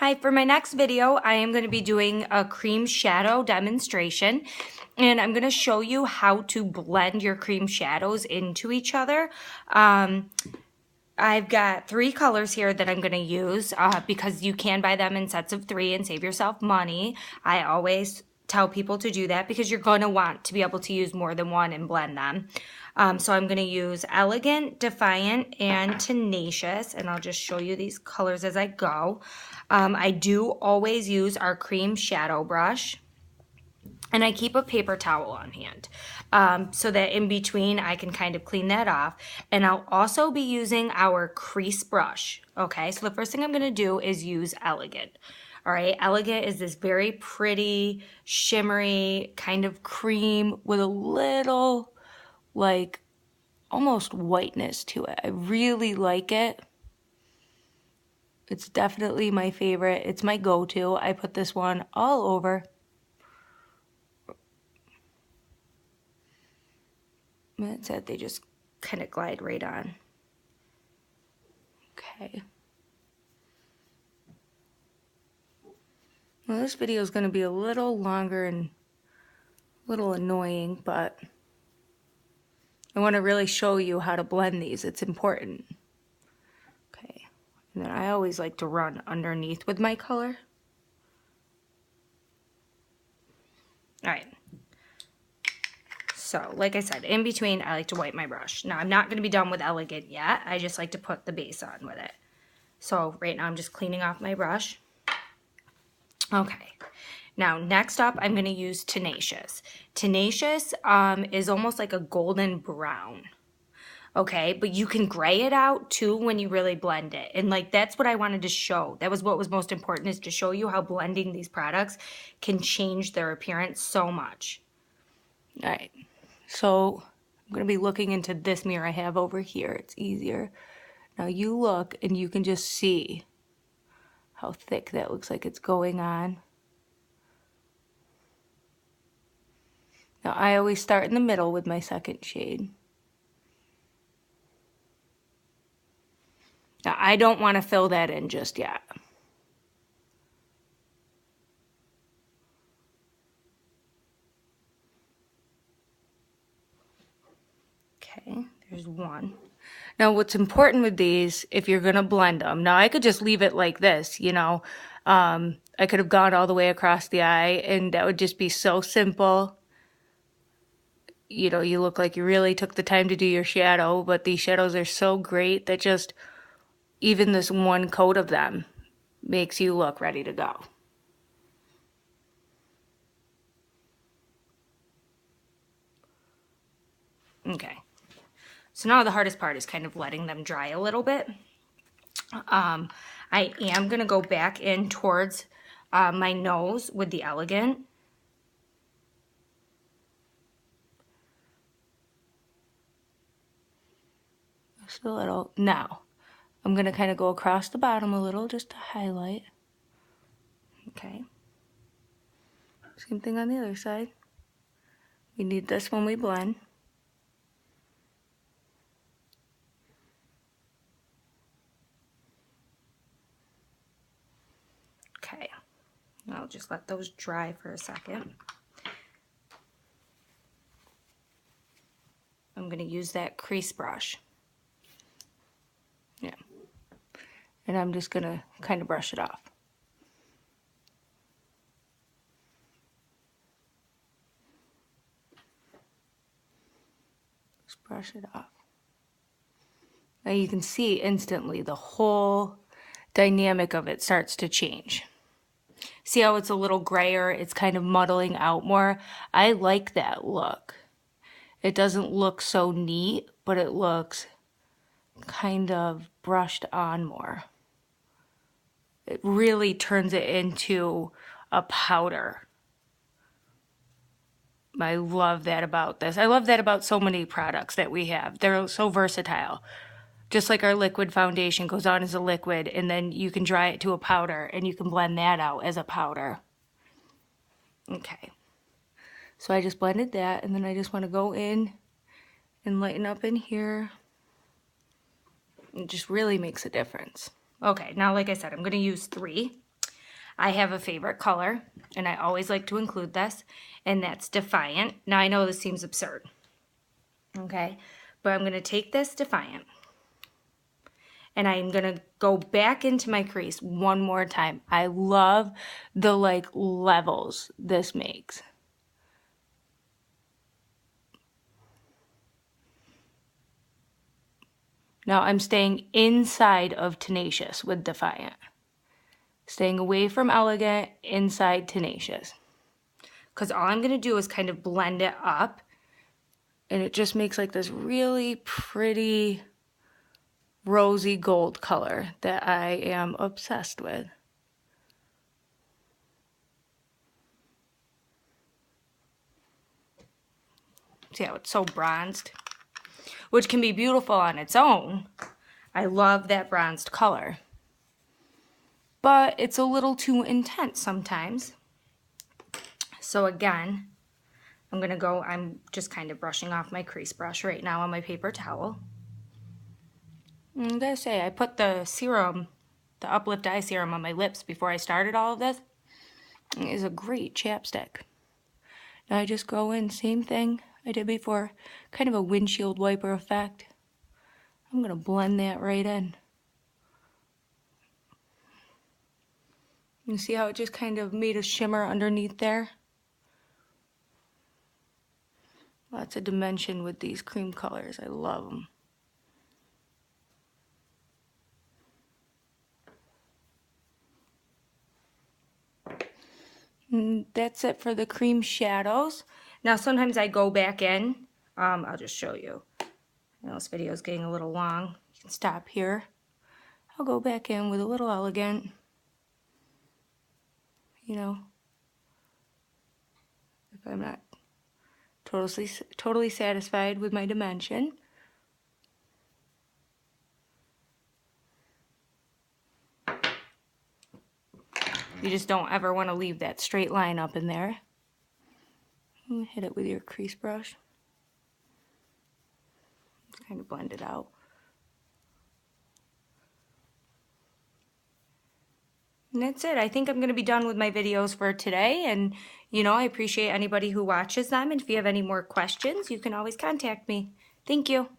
Hi, for my next video, I am going to be doing a cream shadow demonstration, and I'm going to show you how to blend your cream shadows into each other. I've got 3 colors here that I'm going to use because you can buy them in sets of 3 and save yourself money. I always tell people to do that because you're going to want to be able to use more than one and blend them. So I'm going to use Elegant, Defiant, and Tenacious, and I'll just show you these colors as I go. I do always use our cream shadow brush, and I keep a paper towel on hand so that in between I can kind of clean that off. And I'll also be using our crease brush. Okay, so the first thing I'm going to do is use Elegant. All right, Elegant is this very pretty, shimmery kind of cream with a little, like, almost whiteness to it. I really like it. It's definitely my favorite. It's my go-to. I put this one all over. That's it. They just kind of glide right on. Okay. Well, this video is going to be a little longer and a little annoying, but I want to really show you how to blend these. It's important. Okay. And then I always like to run underneath with my color. All right. So, like I said, in between, I like to wipe my brush. Now, I'm not going to be done with Elegant yet. I just like to put the base on with it. So, right now, I'm just cleaning off my brush. Okay. Now, next up, I'm going to use Tenacious. Tenacious is almost like a golden brown. Okay, but you can gray it out too when you really blend it. And like, that's what I wanted to show. That was what was most important, is to show you how blending these products can change their appearance so much. All right, so I'm going to be looking into this mirror I have over here. It's easier. Now you look and you can just see how thick that looks like it's going on. Now I always start in the middle with my second shade. Now I don't want to fill that in just yet. Okay, there's one. Now what's important with these, if you're going to blend them, now I could just leave it like this, you know. I could have gone all the way across the eye and that would just be so simple. You know, you look like you really took the time to do your shadow, but these shadows are so great that just even this one coat of them makes you look ready to go. Okay. So now the hardest part is kind of letting them dry a little bit. I am going to go back in towards my nose with the Elegant. Just a little. Now, I'm going to kind of go across the bottom a little just to highlight. Okay. Same thing on the other side. We need this when we blend. Okay. I'll just let those dry for a second. I'm going to use that crease brush. Yeah. And I'm just going to kind of brush it off. Just brush it off. Now you can see instantly the whole dynamic of it starts to change. See how it's a little grayer? It's kind of muddling out more. I like that look. It doesn't look so neat, but it looks kind of brushed on more. It really turns it into a powder. I love that about this. I love that about so many products that we have. They're so versatile. Just like our liquid foundation goes on as a liquid, and then you can dry it to a powder, and you can blend that out as a powder. Okay. So I just blended that, and then I just want to go in and lighten up in here. It just really makes a difference. Okay, now like I said, I'm going to use 3. I have a favorite color, and I always like to include this, and that's Defiant. Now, I know this seems absurd, okay? But I'm going to take this Defiant, and I'm going to go back into my crease one more time. I love the, like, levels this makes. Now, I'm staying inside of Tenacious with Defiant. Staying away from Elegant, inside Tenacious. Because all I'm going to do is kind of blend it up. And it just makes like this really pretty rosy gold color that I am obsessed with. See how it's so bronzed? Which can be beautiful on its own. I love that bronzed color. But it's a little too intense sometimes. So again, I'm just kind of brushing off my crease brush right now on my paper towel. And I gotta say, I put the serum, the Uplift Eye Serum on my lips before I started all of this. It is a great chapstick. Now I just go in, same thing I did before, kind of a windshield wiper effect. I'm gonna blend that right in. You see how it just kind of made a shimmer underneath there? Lots of dimension with these cream colors. I love them. And that's it for the cream shadows. Now sometimes I go back in. I'll just show you. I know this video is getting a little long. You can stop here. I'll go back in with a little Elegant. You know, if I'm not totally satisfied with my dimension. You just don't ever want to leave that straight line up in there. Hit it with your crease brush. Just kind of blend it out. And that's it. I think I'm going to be done with my videos for today. And, you know, I appreciate anybody who watches them. And if you have any more questions, you can always contact me. Thank you.